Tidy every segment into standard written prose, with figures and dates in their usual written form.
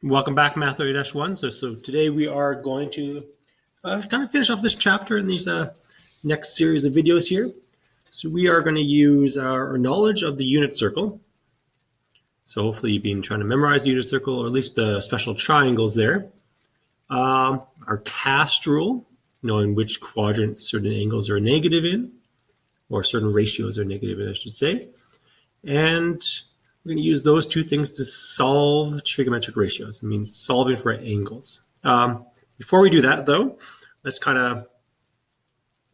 Welcome back, Math 30-1. So today we are going to kind of finish off this chapter in these next series of videos here. So we are going to use our knowledge of the unit circle. So hopefully you've been trying to memorize the unit circle, or at least the special triangles there. Our cast rule, knowing which quadrant certain angles are negative in, or certain ratios are negative in, I should say. And we're going to use those two things to solve trigonometric ratios. It means solving for angles. Before we do that, though, let's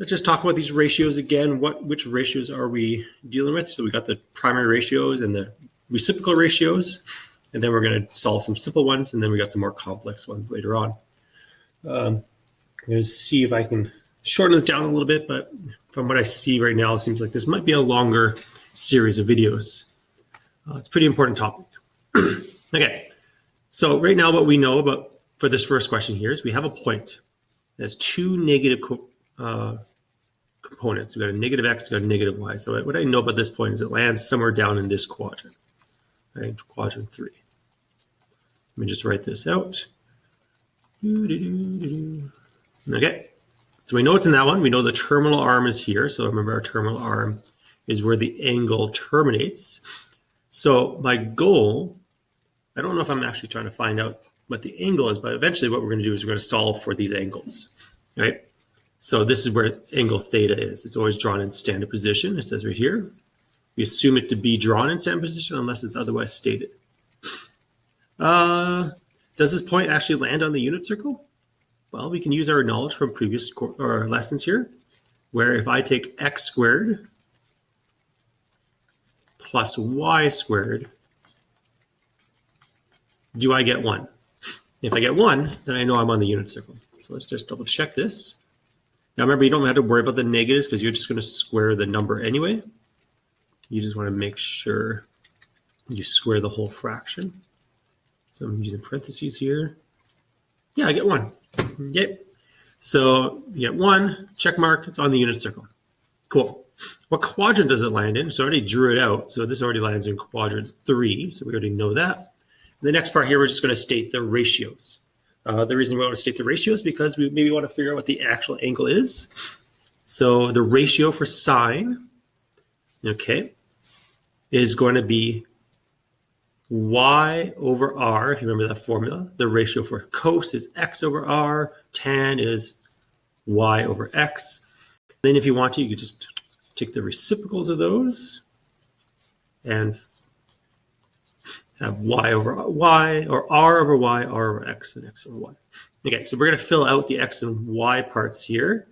just talk about these ratios again. Which ratios are we dealing with? So we got the primary ratios and the reciprocal ratios, and then we're going to solve some simple ones, and then we got some more complex ones later on. I'm going to see if I can shorten this down a little bit, but from what I see right now, it seems like this might be a longer series of videos. It's a pretty important topic. Okay, so right now what we know about for this first question here is we have a point that has two negative components. We've got a negative x, we've got a negative y. So what I know about this point is it lands somewhere down in this quadrant, right? Quadrant 3. Let me just write this out. Okay, so we know it's in that one. We know the terminal arm is here. So remember, our terminal arm is where the angle terminates. So my goal, I don't know if I'm actually trying to find out what the angle is, but eventually what we're going to do is we're going to solve for these angles, right? So this is where angle theta is. It's always drawn in standard position. It says right here. We assume it to be drawn in standard position unless it's otherwise stated. Does this point actually land on the unit circle? Well, we can use our knowledge from previous lessons here, where if I take x squared plus y squared, do I get 1? If I get 1, then I know I'm on the unit circle. So let's just double check this. Now remember, you don't have to worry about the negatives because you're just going to square the number anyway. You just want to make sure you square the whole fraction. So I'm using parentheses here. Yeah, I get 1. Yep. So you get 1, check mark, it's on the unit circle. Cool. What quadrant does it land in? So I already drew it out. So this already lands in quadrant 3. So we already know that. The next part here, we're just going to state the ratios. The reason we want to state the ratios is because we maybe want to figure out what the actual angle is. So the ratio for sine, okay, is going to be y over r, if you remember that formula. The ratio for cos is x over r. Tan is y over x. Then if you want to, you could just take the reciprocals of those and have y over y, or r over y, r over x, and x over y. Okay, so we're going to fill out the x and y parts here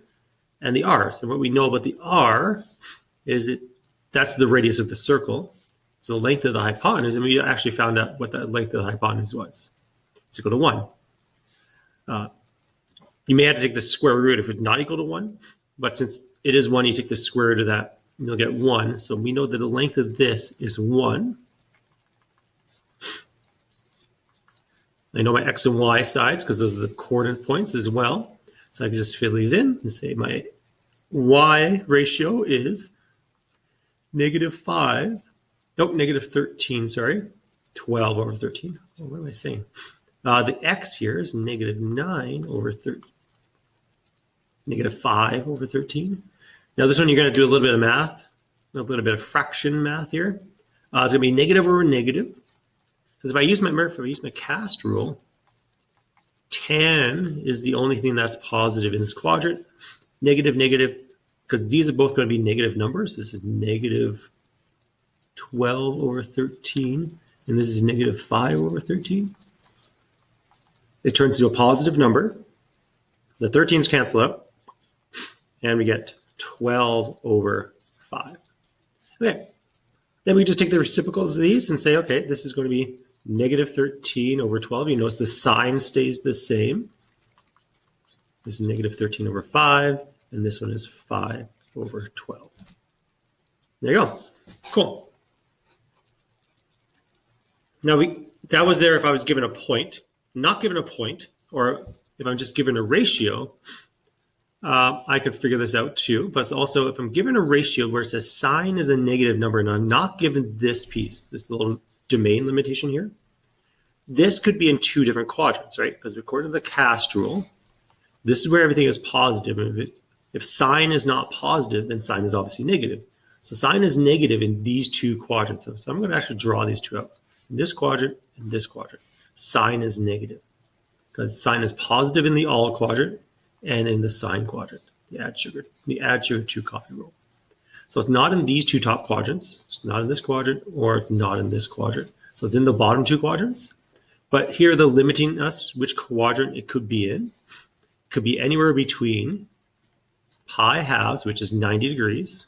and the r's. And what we know about the r is that's the radius of the circle. So the length of the hypotenuse, and we actually found out what the length of the hypotenuse was. It's equal to 1. You may have to take the square root if it's not equal to 1, but since it is 1, you take the square root of that, and you'll get 1. So we know that the length of this is 1. I know my x and y sides because those are the coordinate points as well. So I can just fill these in and say my y ratio is negative 13, sorry. 12 over 13. Oh, what am I saying? The x here is negative 9 over 13. Negative 5 over 13. Now this one you're going to do a little bit of math, a little bit of fraction math here. It's going to be negative over negative. Because if I use my cast rule, tan is the only thing that's positive in this quadrant. Negative, negative, because these are both going to be negative numbers. This is negative 12 over 13, and this is negative 5 over 13. It turns into a positive number. The 13s cancel out, and we get 12 over 5. Okay, then we just take the reciprocals of these and say, okay, this is going to be negative 13 over 12. You notice the sign stays the same. This is negative 13 over 5, and this one is 5 over 12. There you go. Cool. Now, that was there if I was given a point. Not given a point, or if I'm just given a ratio, I could figure this out too. But also, if I'm given a ratio where it says sine is a negative number, and I'm not given this piece, this little domain limitation here, this could be in two different quadrants, right? Because according to the cast rule, this is where everything is positive. And if sine is not positive, then sine is obviously negative. So sine is negative in these two quadrants. So I'm going to actually draw these two out. In this quadrant and this quadrant, sine is negative because sine is positive in the all quadrant and in the sine quadrant, the add sugar to coffee rule. So it's not in these two top quadrants. It's not in this quadrant, or it's not in this quadrant. So it's in the bottom two quadrants. But here they're limiting us which quadrant it could be in. It could be anywhere between pi halves, which is 90 degrees,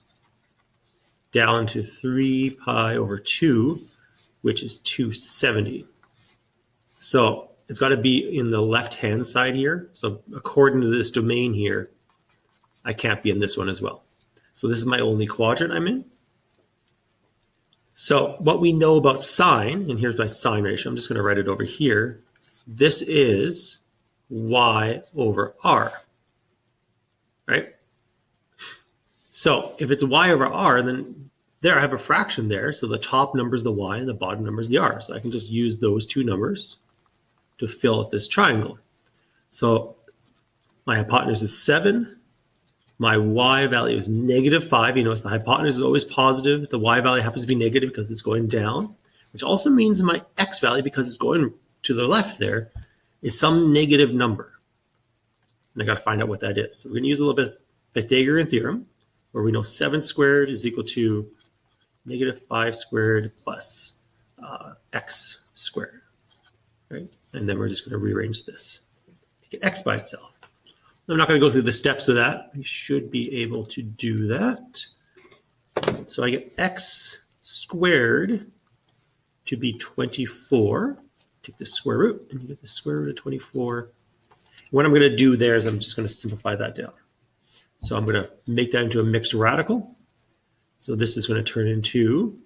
down to 3 pi over 2, which is 270. So it's got to be in the left-hand side here. So according to this domain here, I can't be in this one as well. So this is my only quadrant I'm in. So what we know about sine, and here's my sine ratio, I'm just going to write it over here. This is y over r, right? So if it's y over r, then there I have a fraction there. So the top number is the y and the bottom number is the r. So I can just use those two numbers to fill out this triangle. So my hypotenuse is 7. My y value is -5. You notice the hypotenuse is always positive. The y value happens to be negative because it's going down, which also means my x value, because it's going to the left there, is some negative number. And I got to find out what that is. So we're going to use a little bit of Pythagorean theorem, where we know 7 squared is equal to -5 squared plus x squared, right? And then we're just going to rearrange this to get x by itself. I'm not going to go through the steps of that. You should be able to do that. So I get x squared to be 24. Take the square root, and you get the square root of 24. What I'm going to do there is I'm just going to simplify that down. So I'm going to make that into a mixed radical. So this is going to turn into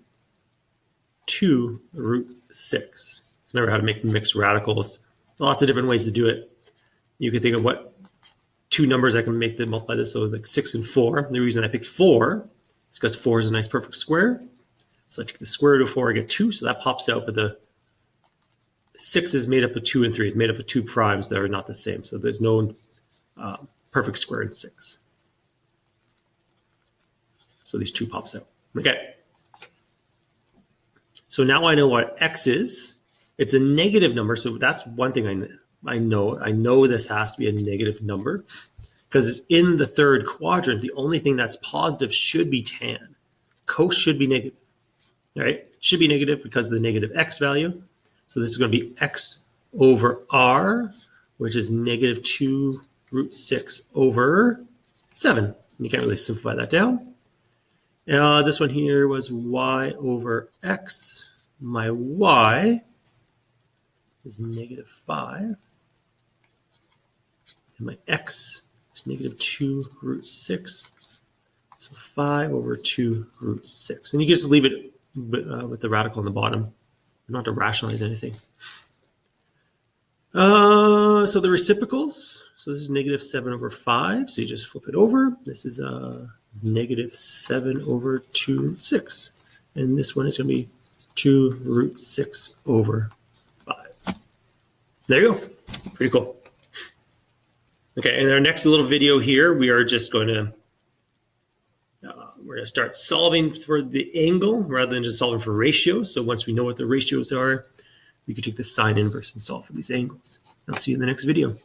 2 root 6. So remember how to make mixed radicals. Lots of different ways to do it. You can think of what two numbers I can make them multiply this, so like 6 and 4. The reason I picked 4 is because 4 is a nice perfect square. So I take the square root of 4, I get 2, so that pops out, but the 6 is made up of 2 and 3. It's made up of 2 primes that are not the same, so there's no perfect square in 6. So these 2 pops out. Okay. So now I know what x is. It's a negative number, so that's one thing I know this has to be a negative number because it's in the third quadrant. The only thing that's positive should be tan. Cos should be negative, right? It should be negative because of the negative x value. So this is going to be x over r, which is -2 root 6 over 7. You can't really simplify that down. This one here was y over x. My y is -5. And my x is -2 root 6. So 5 over 2 root 6. And you can just leave it with the radical on the bottom. You don't have to rationalize anything. So the reciprocals. So this is -7 over 5. So you just flip it over. This is -7 over 2 root 6. And this one is going to be 2 root 6 over 5. There you go. Pretty cool. Okay, in our next little video here, we are just going to we're going to start solving for the angle rather than just solving for ratios. So once we know what the ratios are, we can take the sine inverse and solve for these angles. I'll see you in the next video.